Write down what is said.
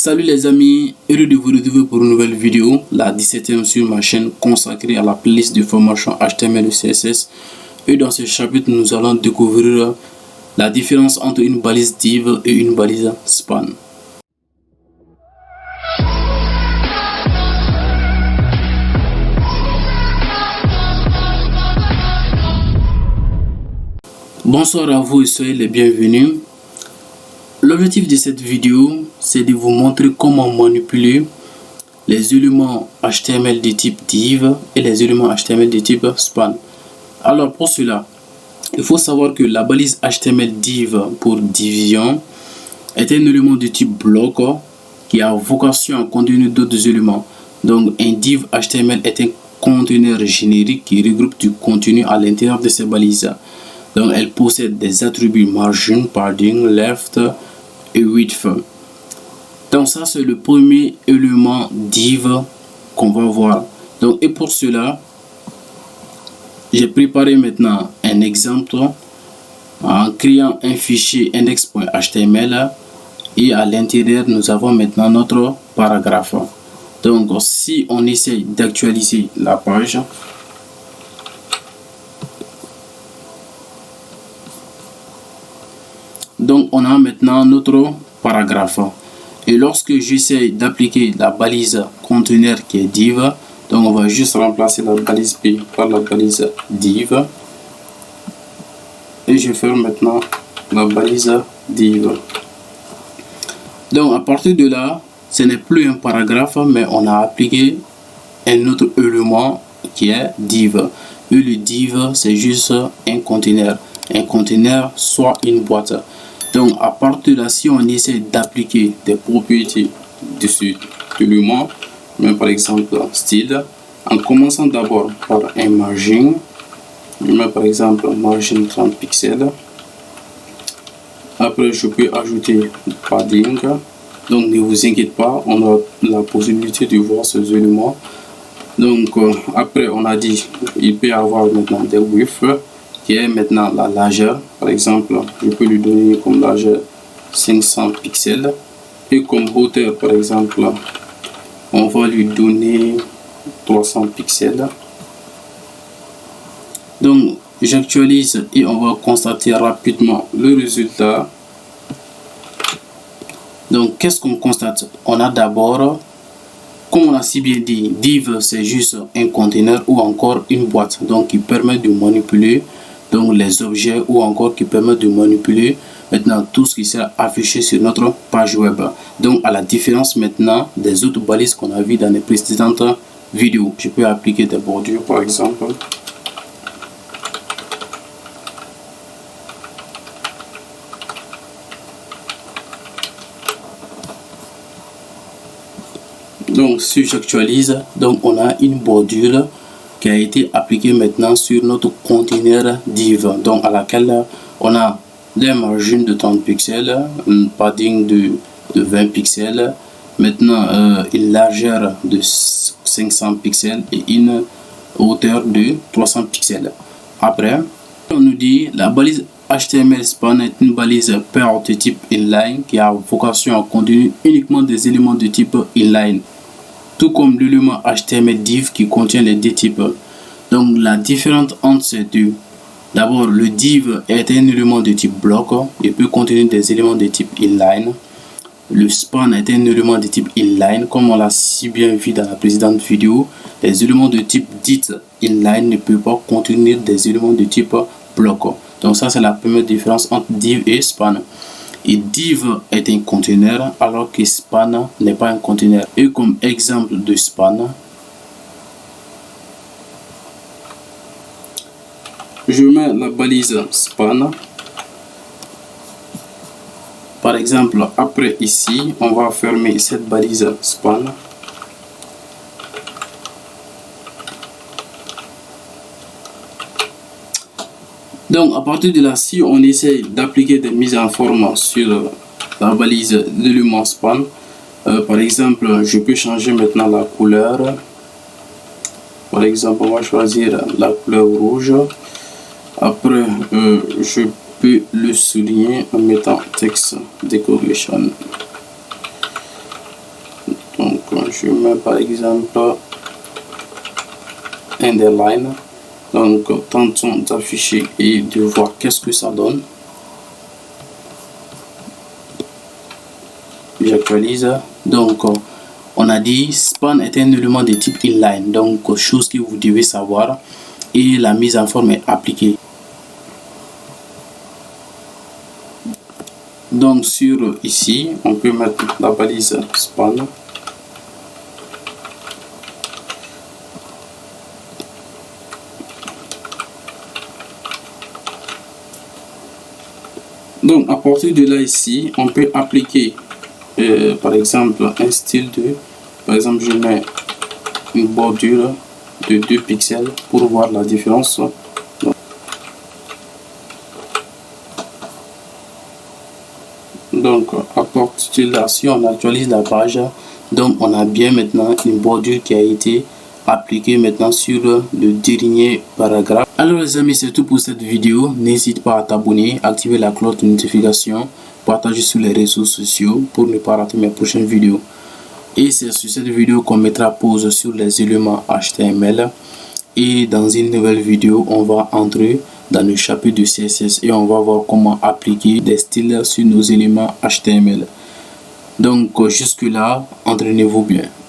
Salut les amis, heureux de vous retrouver pour une nouvelle vidéo, la 17e sur ma chaîne consacrée à la playlist de formation HTML et CSS. Et dans ce chapitre, nous allons découvrir la différence entre une balise div et une balise span. Bonsoir à vous et soyez les bienvenus. L'objectif de cette vidéo, c'est de vous montrer comment manipuler les éléments HTML de type div et les éléments HTML de type span. Alors pour cela, il faut savoir que la balise HTML div pour division est un élément de type bloc qui a vocation à contenir d'autres éléments. Donc un div HTML est un conteneur générique qui regroupe du contenu à l'intérieur de ces balises. Donc elle possède des attributs margin, padding, left et width. Donc ça c'est le premier élément div qu'on va voir. Donc et pour cela, j'ai préparé maintenant un exemple en créant un fichier index.html et à l'intérieur nous avons maintenant notre paragraphe. Donc si on essaye d'actualiser la page, donc on a maintenant notre paragraphe. Et lorsque j'essaie d'appliquer la balise conteneur qui est div, donc on va juste remplacer la balise P par la balise div. Et je ferme maintenant la balise div. Donc à partir de là, ce n'est plus un paragraphe, mais on a appliqué un autre élément qui est div. Et le div, c'est juste un conteneur. Un conteneur, soit une boîte. Donc à partir de là, si on essaie d'appliquer des propriétés de cet élément, mais par exemple style, en commençant d'abord par un margin, je mets par exemple margin 30 pixels. Après je peux ajouter padding. Donc ne vous inquiétez pas, on a la possibilité de voir ces éléments. Donc après on a dit il peut y avoir maintenant des width qui est maintenant la largeur. Par exemple, je peux lui donner comme largeur 500 pixels et comme hauteur, par exemple, on va lui donner 300 pixels. Donc j'actualise et on va constater rapidement le résultat. Donc qu'est-ce qu'on constate? On a d'abord, comme on a si bien dit, div c'est juste un conteneur ou encore une boîte, donc qui permet de manipuler donc les objets ou encore qui permettent de manipuler maintenant tout ce qui sera affiché sur notre page web. Donc à la différence maintenant des autres balises qu'on a vu dans les précédentes vidéos, je peux appliquer des bordures par exemple. Donc si j'actualise, donc on a une bordure qui a été appliqué maintenant sur notre conteneur div, donc à laquelle on a des margines de 30 pixels, un padding de 20 pixels, maintenant une largeur de 500 pixels et une hauteur de 300 pixels. Après, on nous dit la balise HTML span est une balise pair de type inline qui a vocation à contenir uniquement des éléments de type inline, tout comme l'élément HTML div qui contient les deux types. Donc la différence entre ces deux, d'abord le div est un élément de type bloc, il peut contenir des éléments de type inline. Le span est un élément de type inline, comme on l'a si bien vu dans la précédente vidéo. Les éléments de type dit inline ne peuvent pas contenir des éléments de type bloc. Donc ça c'est la première différence entre div et span. Et div est un conteneur alors que span n'est pas un conteneur. Et comme exemple de span, je mets la balise span. Par exemple, après ici, on va fermer cette balise span. Donc à partir de là, si on essaye d'appliquer des mises en forme sur la balise de l'élément span, par exemple, je peux changer maintenant la couleur. Par exemple, on va choisir la couleur rouge. Après, je peux le souligner en mettant texte decoration. je mets par exemple underline. Donc tentons d'afficher et de voir qu'est-ce que ça donne. J'actualise. Donc on a dit span est un élément de type inline, donc chose que vous devez savoir, et la mise en forme est appliquée. Donc sur ici, on peut mettre la balise span. Donc à partir de là ici, on peut appliquer par exemple un style de, par exemple je mets une bordure de 2 pixels pour voir la différence. Donc à partir de là, si on actualise la page, donc on a bien maintenant une bordure qui a été appliquée maintenant sur le dernier paragraphe. Alors les amis, c'est tout pour cette vidéo. N'hésite pas à t'abonner, activer la cloche de notification, partager sur les réseaux sociaux pour ne pas rater mes prochaines vidéos. Et c'est sur cette vidéo qu'on mettra pause sur les éléments HTML. Et dans une nouvelle vidéo, on va entrer dans le chapitre de CSS et on va voir comment appliquer des styles sur nos éléments HTML. Donc jusque là, entraînez-vous bien.